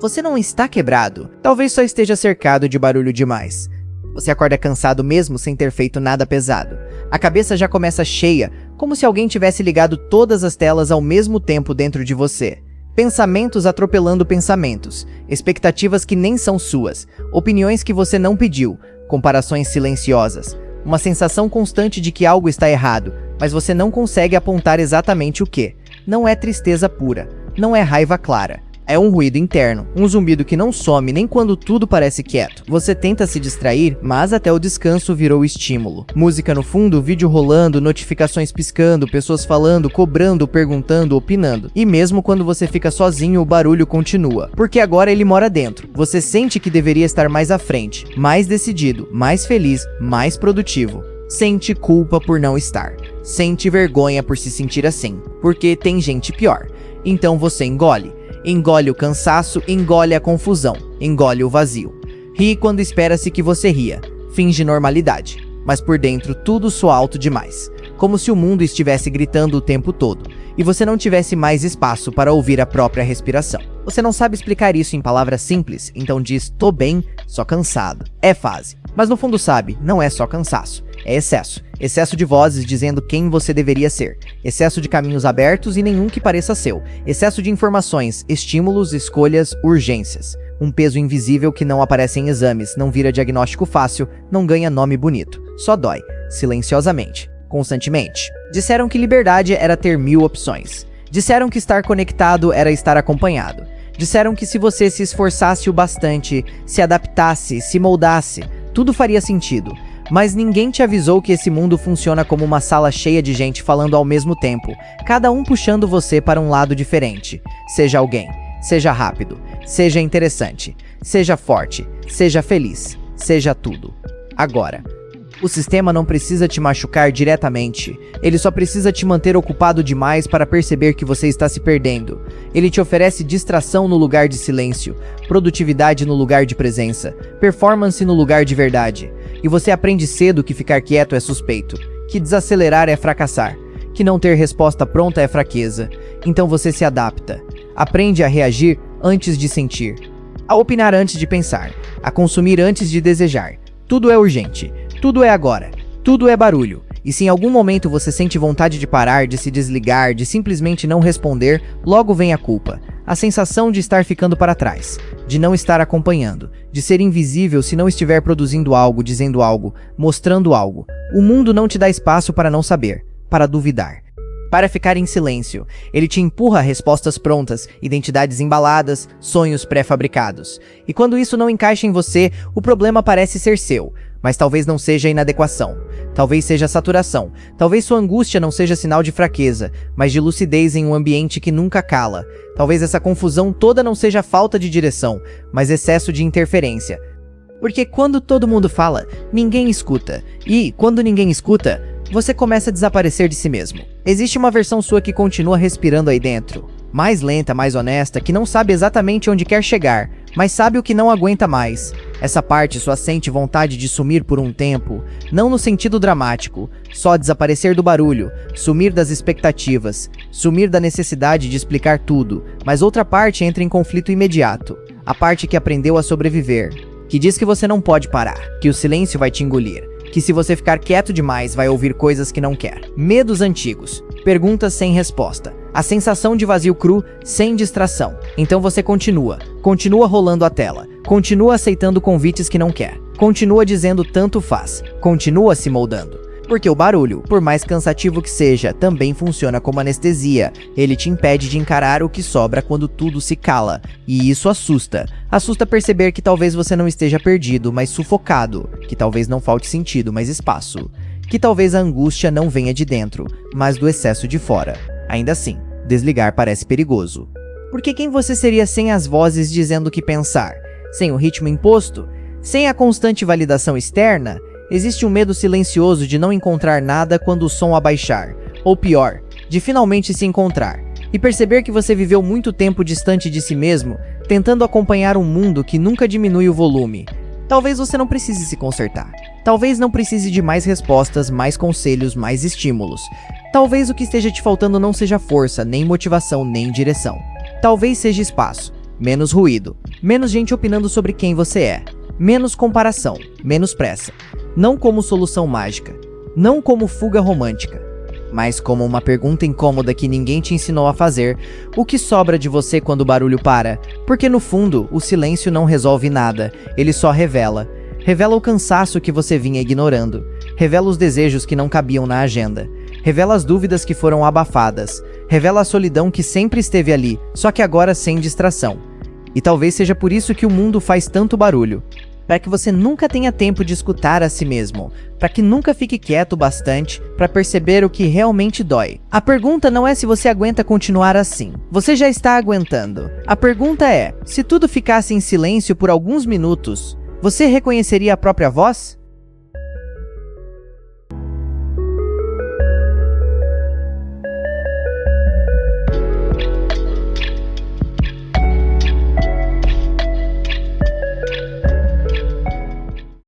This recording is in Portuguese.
Você não está quebrado, talvez só esteja cercado de barulho demais. Você acorda cansado mesmo sem ter feito nada pesado. A cabeça já começa cheia, como se alguém tivesse ligado todas as telas ao mesmo tempo dentro de você. Pensamentos atropelando pensamentos, expectativas que nem são suas, opiniões que você não pediu, comparações silenciosas, uma sensação constante de que algo está errado, mas você não consegue apontar exatamente o que. Não é tristeza pura, não é raiva clara. É um ruído interno, um zumbido que não some nem quando tudo parece quieto. Você tenta se distrair, mas até o descanso virou estímulo. Música no fundo, vídeo rolando, notificações piscando, pessoas falando, cobrando, perguntando, opinando. E mesmo quando você fica sozinho, o barulho continua. Porque agora ele mora dentro. Você sente que deveria estar mais à frente, mais decidido, mais feliz, mais produtivo. Sente culpa por não estar. Sente vergonha por se sentir assim. Porque tem gente pior. Então você engole. Engole o cansaço, engole a confusão, engole o vazio. Ri quando espera-se que você ria. Finge normalidade. Mas por dentro tudo soa alto demais. Como se o mundo estivesse gritando o tempo todo. E você não tivesse mais espaço para ouvir a própria respiração. Você não sabe explicar isso em palavras simples, então diz, tô bem, só cansado. É fase. Mas no fundo sabe, não é só cansaço. É excesso. Excesso de vozes dizendo quem você deveria ser. Excesso de caminhos abertos e nenhum que pareça seu. Excesso de informações, estímulos, escolhas, urgências. Um peso invisível que não aparece em exames, não vira diagnóstico fácil, não ganha nome bonito. Só dói. Silenciosamente. Constantemente. Disseram que liberdade era ter 1000 opções. Disseram que estar conectado era estar acompanhado. Disseram que se você se esforçasse o bastante, se adaptasse, se moldasse, tudo faria sentido. Mas ninguém te avisou que esse mundo funciona como uma sala cheia de gente falando ao mesmo tempo, cada um puxando você para um lado diferente. Seja alguém, seja rápido, seja interessante, seja forte, seja feliz, seja tudo. Agora. O sistema não precisa te machucar diretamente, ele só precisa te manter ocupado demais para perceber que você está se perdendo. Ele te oferece distração no lugar de silêncio, produtividade no lugar de presença, performance no lugar de verdade. E você aprende cedo que ficar quieto é suspeito, que desacelerar é fracassar, que não ter resposta pronta é fraqueza. Então você se adapta, aprende a reagir antes de sentir, a opinar antes de pensar, a consumir antes de desejar. Tudo é urgente. Tudo é agora, tudo é barulho, e se em algum momento você sente vontade de parar, de se desligar, de simplesmente não responder, logo vem a culpa, a sensação de estar ficando para trás, de não estar acompanhando, de ser invisível se não estiver produzindo algo, dizendo algo, mostrando algo. O mundo não te dá espaço para não saber, para duvidar. Para ficar em silêncio, ele te empurra respostas prontas, identidades embaladas, sonhos pré-fabricados. E quando isso não encaixa em você, o problema parece ser seu. Mas talvez não seja inadequação, talvez seja saturação, talvez sua angústia não seja sinal de fraqueza, mas de lucidez em um ambiente que nunca cala. Talvez essa confusão toda não seja falta de direção, mas excesso de interferência. Porque quando todo mundo fala, ninguém escuta. E, quando ninguém escuta, você começa a desaparecer de si mesmo. Existe uma versão sua que continua respirando aí dentro. Mais lenta, mais honesta, que não sabe exatamente onde quer chegar, mas sabe o que não aguenta mais. Essa parte só sente vontade de sumir por um tempo, não no sentido dramático, só desaparecer do barulho, sumir das expectativas, sumir da necessidade de explicar tudo, mas outra parte entra em conflito imediato, a parte que aprendeu a sobreviver, que diz que você não pode parar, que o silêncio vai te engolir, que se você ficar quieto demais vai ouvir coisas que não quer. Medos antigos, perguntas sem resposta, a sensação de vazio cru, sem distração. Então você continua rolando a tela, continua aceitando convites que não quer, continua dizendo tanto faz, continua se moldando. Porque o barulho, por mais cansativo que seja, também funciona como anestesia. Ele te impede de encarar o que sobra quando tudo se cala. E isso assusta. Assusta perceber que talvez você não esteja perdido, mas sufocado. Que talvez não falte sentido, mas espaço. Que talvez a angústia não venha de dentro, mas do excesso de fora. Ainda assim, desligar parece perigoso. Porque quem você seria sem as vozes dizendo o que pensar? Sem o ritmo imposto? Sem a constante validação externa? Existe um medo silencioso de não encontrar nada quando o som abaixar, ou pior, de finalmente se encontrar, e perceber que você viveu muito tempo distante de si mesmo, tentando acompanhar um mundo que nunca diminui o volume. Talvez você não precise se consertar, talvez não precise de mais respostas, mais conselhos, mais estímulos. Talvez o que esteja te faltando não seja força, nem motivação, nem direção. Talvez seja espaço. menos ruído, menos gente opinando sobre quem você é, menos comparação, menos pressa. Não como solução mágica, não como fuga romântica, mas como uma pergunta incômoda que ninguém te ensinou a fazer: o que sobra de você quando o barulho para? Porque no fundo, o silêncio não resolve nada, ele só revela. Revela o cansaço que você vinha ignorando, revela os desejos que não cabiam na agenda, revela as dúvidas que foram abafadas, revela a solidão que sempre esteve ali, só que agora sem distração. E talvez seja por isso que o mundo faz tanto barulho. Para que você nunca tenha tempo de escutar a si mesmo, para que nunca fique quieto o bastante para perceber o que realmente dói. A pergunta não é se você aguenta continuar assim. Você já está aguentando. A pergunta é: se tudo ficasse em silêncio por alguns minutos, você reconheceria a própria voz?